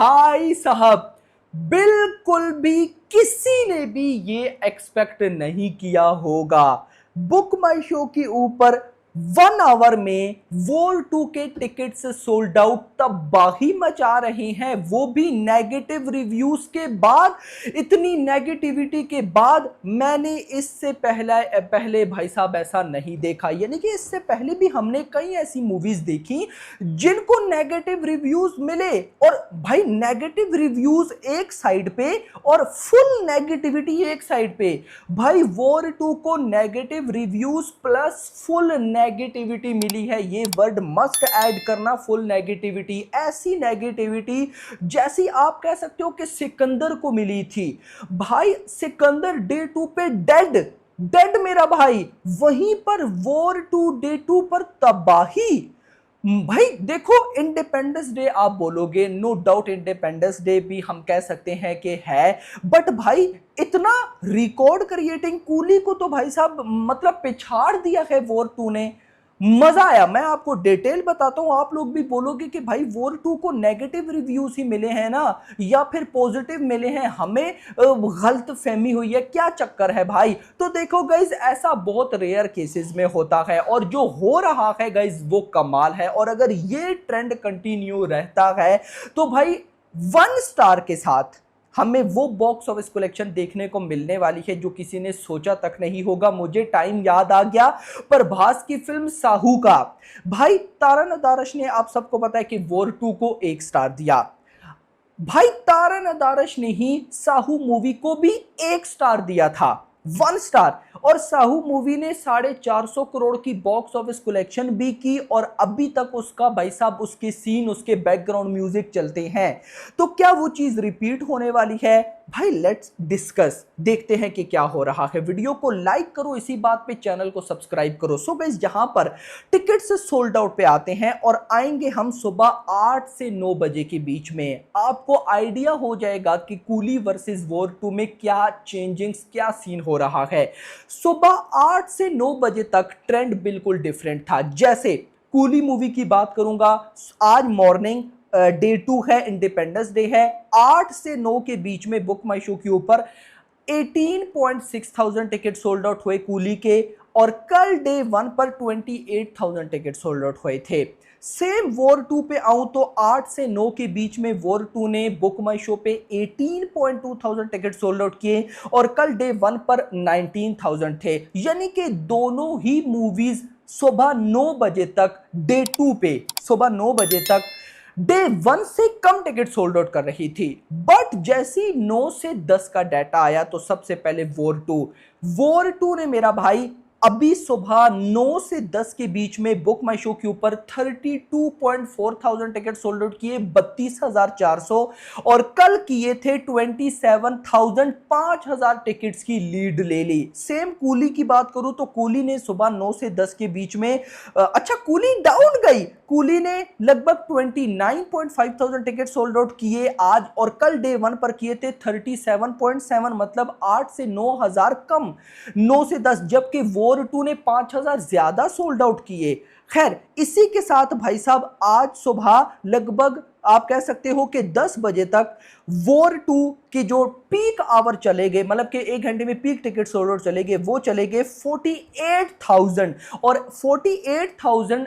भाई साहब, बिल्कुल भी किसी ने भी ये एक्सपेक्ट नहीं किया होगा। बुक माई शो के ऊपर 1 आवर में वॉर 2 के टिकट्स सोल्ड आउट, तबाही मचा रहे हैं, वो भी नेगेटिव रिव्यूज के बाद। इतनी नेगेटिविटी के बाद मैंने इससे पहले भाई साहब ऐसा नहीं देखा। यानी कि इससे पहले भी हमने कई ऐसी मूवीज देखी जिनको नेगेटिव रिव्यूज मिले, और भाई नेगेटिव रिव्यूज एक साइड पे और फुल नेगेटिविटी एक साइड पे। भाई वॉर 2 को negative reviews plus full negativity मिली है। ये वर्ड मस्ट ऐड करना, फुल नेगेटिविटी। ऐसी नेगेटिविटी जैसी आप कह सकते हो कि सिकंदर को मिली थी। भाई सिकंदर डे 2 पे डेड डेड मेरा भाई, वहीं पर वॉर 2 डे 2 पर तबाही। भाई देखो, इंडिपेंडेंस डे आप बोलोगे, नो डाउट इंडिपेंडेंस डे भी हम कह सकते हैं कि है, बट भाई इतना रिकॉर्ड क्रिएटिंग कूली को तो भाई साहब मतलब पिछाड़ दिया है वॉर 2 ने। मजा आया। मैं आपको डिटेल बताता हूं, आप लोग भी बोलोगे कि भाई वॉर 2 को नेगेटिव रिव्यूज ही मिले हैं ना, या फिर पॉजिटिव मिले हैं, हमें गलत फहमी हुई है, क्या चक्कर है भाई। तो देखो गाइज, ऐसा बहुत रेयर केसेस में होता है, और जो हो रहा है गाइज वो कमाल है। और अगर ये ट्रेंड कंटिन्यू रहता है तो भाई 1 स्टार के साथ हमें वो बॉक्स ऑफिस कलेक्शन देखने को मिलने वाली है जो किसी ने सोचा तक नहीं होगा। मुझे टाइम याद आ गया प्रभास की फिल्म साहू का। भाई तारन अदारश ने, आप सबको पता है कि वॉर 2 को 1 स्टार दिया। भाई तारन अदारश ने ही साहू मूवी को भी 1 स्टार दिया था, 1 स्टार। और साहू मूवी ने 450 करोड़ की बॉक्स ऑफिस कलेक्शन भी की, और अभी तक उसका भाई साहब उसके सीन, उसके बैकग्राउंड म्यूजिक चलते हैं। तो क्या वो चीज रिपीट होने वाली है? भाई लेट्स डिस्कस, देखते हैं कि क्या हो रहा है। वीडियो को लाइक करो, इसी बात पे चैनल को सब्सक्राइब करो। सो गाइस, जहां पर टिकट से सोल्ड आउट पे आते हैं, और आएंगे हम सुबह 8 से 9 बजे के बीच में। आपको आइडिया हो जाएगा कि कूली वर्सेस वॉर 2 में क्या चेंजिंग्स, क्या सीन हो रहा है। सुबह 8 से 9 बजे तक ट्रेंड बिल्कुल डिफरेंट था। जैसे कूली मूवी की बात करूंगा, आज मॉर्निंग डे 2 है, इंडिपेंडेंस डे है, 8 से 9 के बीच में बुक माई शो के ऊपर 18,600 टिकट सोल्ड आउट हुए कूली के, और कल डे 1 पर 28,000 टिकट सोल्ड आउट हुए थे। सेम वॉर 2 पे आऊं तो 8 से 9 के बीच में वॉर 2 ने बुक माई शो पे 18,200 टिकट सोल्ड आउट किए, और कल डे 1 पर 19,000 थे। यानी कि दोनों ही मूवीज सुबह 9 बजे तक, डे 2 पे सुबह 9 बजे तक डे 1 से कम टिकट सोल्ड आउट कर रही थी। बट जैसी 9 से 10 का डाटा आया तो सबसे पहले वॉर 2 ने मेरा भाई अभी सुबह 9 से 10 के बीच में बुक माई शो के ऊपर 32,400 टिकट सोल्ड आउट किए, 32,400, और कल किए थे 27,000, 5,000 टिकट्स की लीड ले ली। सेम कूली की बात करूं तो कूली ने सुबह 9 से 10 के बीच में, अच्छा कूली डाउन गई, कूली ने लगभग 29,500 टिकट सोल्ड आउट किए आज, और कल डे 1 पर किए थे 37.7, मतलब 8 से 9,000 कम, 9 से 10, जबकि वॉर 2 ने 5,000 ज्यादा सोल्ड आउट किए। खैर, इसी के साथ भाई साहब आज सुबह लगभग आप कह सकते हो कि 10 बजे तक वॉर 2 के जो पीक आवर चले गए, मतलब कि 1 घंटे में पीक टिकट सोल्ड आउट चले गए, वो चले गए 48,000, और 48,000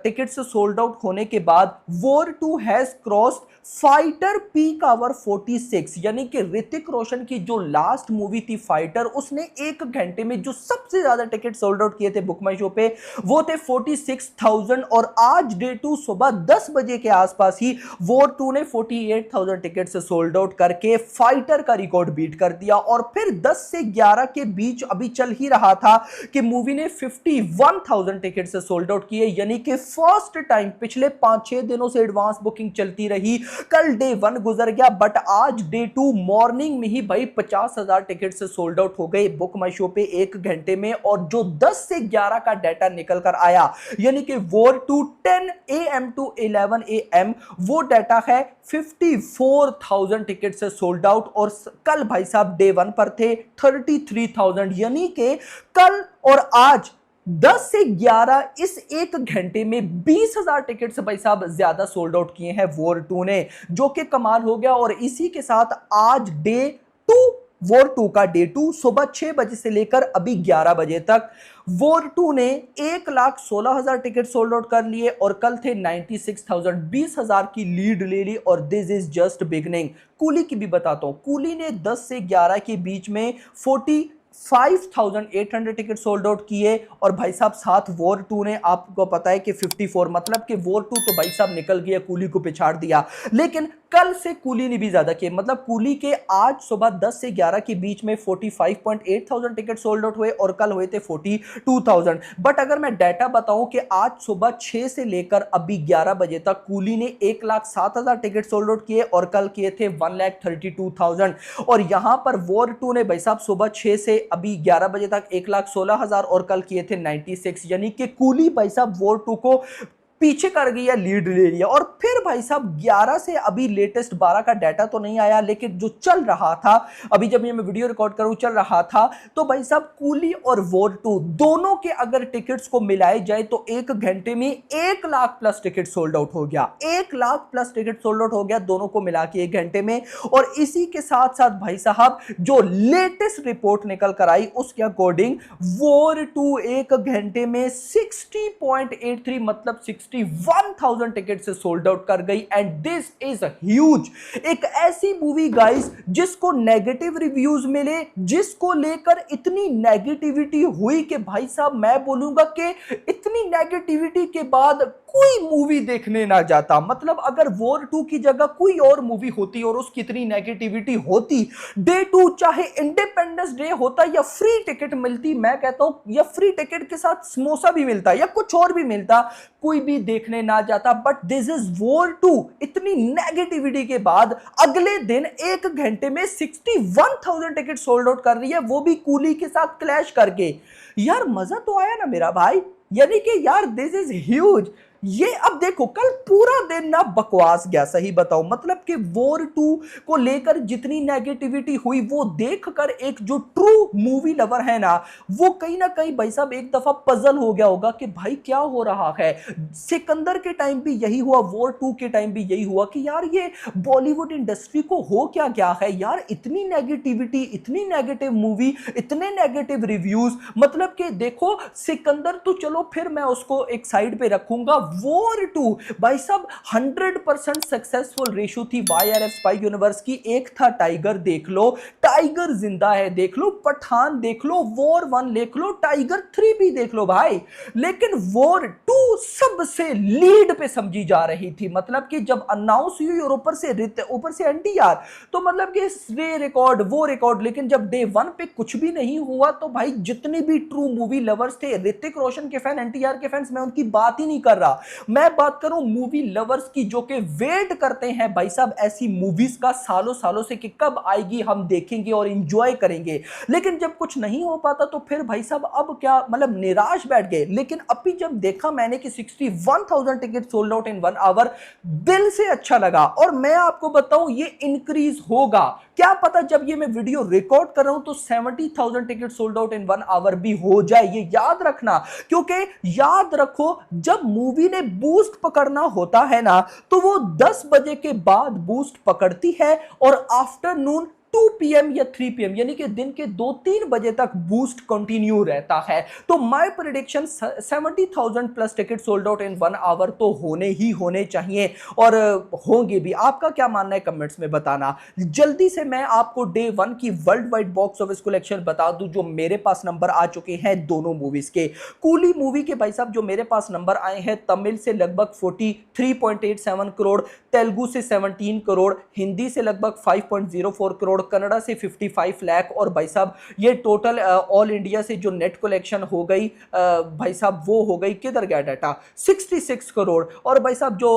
टिकट से सोल्ड आउट होने के बाद war 2 has crossed fighter peak hour 46। यानी कि ऋतिक रोशन की जो लास्ट मूवी थी फाइटर, उसने 1 घंटे में जो सबसे ज्यादा टिकट सोल्ड आउट किए थे बुक माई शो पे, वो थे 46,000, और आज डे 2 सुबह 10 बजे के आसपास ही वॉर 2 ने 48,000 टिकट से सोल्ड आउट करके फाइटर का रिकॉर्ड बीट कर दिया। और फिर 10 से 11 के बीच अभी चल ही रहा था कि मूवी ने 51,000 टिकट से सोल्ड आउट किए, यानी कि फर्स्ट टाइम पिछले 5-6 दिनों से एडवांस बुकिंग चलती रही। कल डे 1 गुजर गया, बट आज डे 2 मॉर्निंग में ही भाई 50,000 टिकट से सोल्ड आउट हो गए बुक माई शो पे 1 घंटे में। और जो 10 से 11 का डाटा निकल कर आया, यानी कि वॉर 2 10 AM टू 11 AM, वो डाटा है 54,000 टिकट से सोल्ड आउट, और कल भाई साहब डे 1 पर थे 33,000। यानी कि कल और आज 10 से 11 इस एक घंटे में 20,000 टिकट्स भाई साहब ज्यादा सोल्ड आउट किए हैं वॉर 2 ने, जो कि कमाल हो गया। और इसी के साथ आज डे 2, वॉर 2 का डे 2 सुबह 6 बजे से लेकर अभी 11 बजे तक वॉर 2 ने 1,16,000 टिकट सोल्ड आउट कर लिए और कल थे 96,000, 20,000 की लीड ले ली। और this is just beginning. Coolie की भी बताता हूं, कूली ने 10 से 11 के बीच में 45,800 टिकट सोल्ड आउट किए। और भाई साहब साथ वॉर 2 ने आपको पता है कि 54, मतलब कि वॉर 2 तो भाई साहब निकल गया, कूली को पिछाड़ दिया। लेकिन कल से कूली ने भी ज्यादा किए, मतलब कूली के आज सुबह 10 से 11 के बीच में 45,800 टिकट सोल्ड आउट हुए और कल हुए थे 42,000। बट अगर मैं डाटा बताऊं कि आज सुबह 6 से लेकर अभी 11 बजे तक कूली ने 1,07,000 टिकट सोल्ड आउट किए और कल किए थे 1,32,000। और यहां पर वॉर 2 ने भाई साहब सुबह 6 से अभी 11 बजे तक 1,16,000 और कल किए थे 96, यानी कि कूली भाई साहब वॉर 2 को पीछे कर गई या लीड ले लिया। और फिर भाई साहब 11 से अभी लेटेस्ट 12 का डाटा तो नहीं आया, लेकिन जो चल रहा था अभी जब ये मैं वीडियो रिकॉर्ड करूं चल रहा था, तो भाई साहब कूली और वॉर 2 दोनों के अगर टिकट्स को मिलाए जाए तो एक घंटे में 1 lakh plus ticket sold out हो गया। 1 lakh plus ticket sold out हो गया दोनों को मिला के एक घंटे में। और इसी के साथ साथ भाई साहब जो लेटेस्ट रिपोर्ट निकल कर आई उसके अकॉर्डिंग वॉर 2 एक घंटे में 60.83 मतलब 61,000 टिकट से सोल्ड आउट कर गई। And this is huge. एक ऐसी मूवी गाइस जिसको नेगेटिव रिव्यूज मिले, जिसको लेकर इतनी नेगेटिविटी हुई कि भाई साहब मैं बोलूंगा कि इतनी नेगेटिविटी के बाद कोई मूवी देखने ना जाता। मतलब अगर वॉर 2 की जगह कोई और मूवी होती और उसकी इतनी नेगेटिविटी होती, डे 2 चाहे इंडिपेंडेंस डे होता या फ्री टिकट मिलती, मैं कहता हूं या फ्री टिकट के साथ समोसा भी मिलता या कुछ और भी मिलता, कोई भी देखने ना जाता। But this is war 2। इतनी नेगेटिविटी के बाद अगले दिन एक घंटे में 61,000 टिकट सोल्ड आउट कर रही है, वो भी कूली के साथ क्लैश करके। यार मजा तो आया ना मेरा भाई, यानी कि यार दिस इज ह्यूज। ये अब देखो कल पूरा दिन ना बकवास गया, सही बताओ। मतलब कि वॉर 2 को लेकर जितनी नेगेटिविटी हुई वो देखकर एक जो ट्रू मूवी लवर है ना, वो कहीं ना कहीं भाई साहब एक दफा पजल हो गया होगा कि भाई क्या हो रहा है। सिकंदर के टाइम भी यही हुआ, वॉर 2 के टाइम भी यही हुआ कि यार ये बॉलीवुड इंडस्ट्री को हो क्या गया है यार, इतनी नेगेटिविटी, इतनी नेगेटिव मूवी, इतने नेगेटिव रिव्यूज। मतलब कि देखो सिकंदर तो चलो फिर मैं उसको एक साइड पे रखूंगा, वॉर 2 भाई साहब 100% सक्सेसफुल रेशो थी YRF स्पाई यूनिवर्स की। एक था टाइगर, देख लो टाइगर जिंदा है, देख लो पठान, देख लो वॉर 1 देख लो, टाइगर 3 भी देख लो भाई। लेकिन वॉर 2 सबसे लीड पे समझी जा रही थी। मतलब कि जब अनाउंस हुई और ऊपर से NTR, तो मतलब कि ये रिकॉर्ड वो रिकॉर्ड। लेकिन जब डे 1 पे कुछ भी नहीं हुआ तो भाई जितने भी ट्रू मूवी लवर्स थे, ऋतिक रोशन के फैन, NTR के फैंस, मैं उनकी बात ही नहीं कर रहा। मैं बात करूं मूवी लवर्स की जो कि वेट करते हैं भाई साहब ऐसी मूवीज का सालों सालों से कि कब आएगी, हम देखेंगे और एंजॉय करेंगे। लेकिन जब कुछ नहीं हो पाता तो फिर भाई साहब अब क्या, मतलब निराश बैठ गए। लेकिन अभी जब देखा मैंने कि 61,000 ticket sold out in 1 hour, दिल से अच्छा लगा। और मैं आपको बताऊं ये इंक्रीज होगा, क्या पता जब ये मैं वीडियो रिकॉर्ड कर रहा हूं तो 70,000 ticket sold out in 1 hour भी हो जाए, ये याद रखना। क्योंकि याद रखो जब मूवी ने बूस्ट पकड़ना होता है ना, तो वो 10 बजे के बाद बूस्ट पकड़ती है और आफ्टरनून 2 PM या 3 PM यानी कि दिन के 2-3 बजे तक बूस्ट कंटिन्यू रहता है। तो my prediction 70,000 plus ticket sold out in 1 hour तो होने ही होने चाहिए और होंगे भी। आपका क्या मानना है कमेंट्स में बताना। जल्दी से मैं आपको डे 1 की world wide box office collection बता दूं जो मेरे पास नंबर आ चुके हैं दोनों मूवीज के। कूली मूवी के भाई साहब जो मेरे पास नंबर आए हैं, तमिल से लगभग 43.87 करोड़, तेलुगु से 17 करोड़, हिंदी से लगभग 5.04 करोड़, कनाडा से 55 लाख। और भाई साहब ये टोटल ऑल इंडिया से जो नेट कलेक्शन हो गई भाई साहब वो हो गई, किधर गया डाटा, 66 करोड़। और भाई साहब जो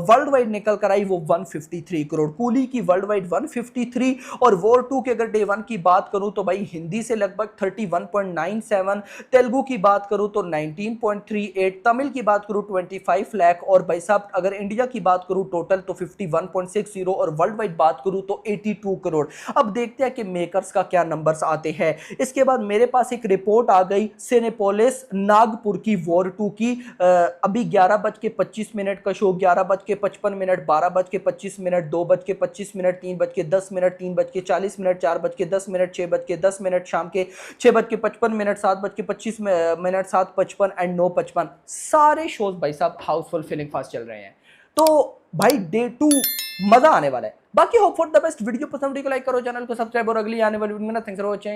वर्ल्ड वाइड निकल कर आई वो 153 करोड़। कूली की वर्ल्ड वाइड 153। और वॉर 2 के अगर डे 1 की बात करूं तो भाई हिंदी से लगभग 31.97, तेलुगु की बात करूं तो 19.38, तमिल की बात करूं 25 लाख। और भाई साहब अगर इंडिया की बात करूं टोटल तो 51.60 और वर्ल्ड वाइड बात करूं तो 82 करोड़। अब देखते हैं कि मेकर्स का क्या नंबर्स आते हैं। इसके बाद मेरे पास एक रिपोर्ट आ गई सिनेपोलिस नागपुर की वॉर 2 की। अभी 11:25 का शो, 11:55, 12:25, 2:25, 3:10, 3:40, 4:10, 6:10, शाम के 6:55, 7:25, 7:55 एंड 9:55 सारे शोज भाई साहब हाउसफुल फीलिंग फास्ट चल रहे हैं। तो भाई डे 2 मजा आने वाला है। बाकी hope for the best. Video पसंद को लाइक करो, चैनल को सब्सक्राइब और अगली आने वाली वीडियो में थैंक्स फॉर वॉचिंग।